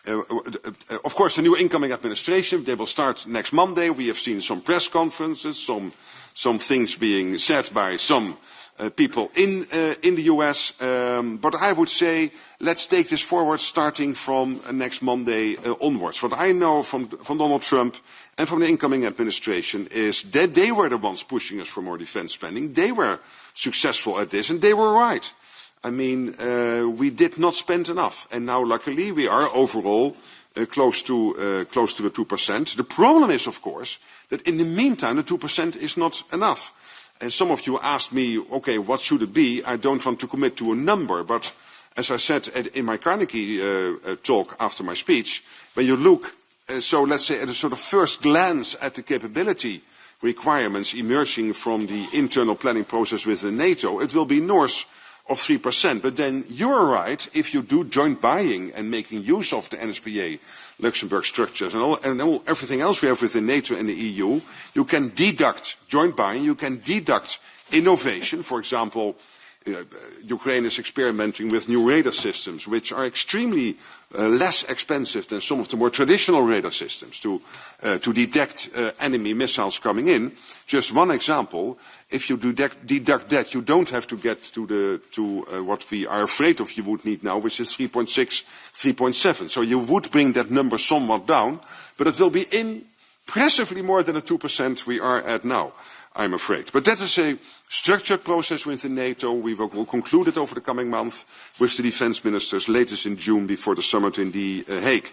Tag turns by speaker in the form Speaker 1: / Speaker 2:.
Speaker 1: Of course, the new incoming administration, they will start next Monday. We have seen some press conferences, some things being said by some people in the US. But I would say, let's take this forward starting from next Monday onwards. What I know from Donald Trump and from the incoming administration is that they were the ones pushing us for more defense spending. They were successful at this, and they were right. I mean, we did not spend enough, and now luckily we are overall close to the 2%. The problem is, of course, that in the meantime the 2% is not enough. And some of you asked me, okay, what should it be? I don't want to commit to a number, but as I said in my Carnegie talk after my speech, when you look, so let's say at a sort of first glance at the capability requirements emerging from the internal planning process within NATO, it will be north of 3%. But then you're right, if you do joint buying and making use of the NSPA Luxembourg structures and everything else we have within NATO and the EU, you can deduct joint buying, you can deduct innovation. For example, Ukraine is experimenting with new radar systems, which are extremely less expensive than some of the more traditional radar systems to detect enemy missiles coming in. Just one example, if you deduct that, you don't have to get to what we are afraid of you would need now, which is 3.6, 3.7. So you would bring that number somewhat down, but it will be impressively more than the 2% we are at now, I'm afraid. But that is a structured process within NATO. We will conclude it over the coming month with the defense ministers, latest in June before the summit in The Hague.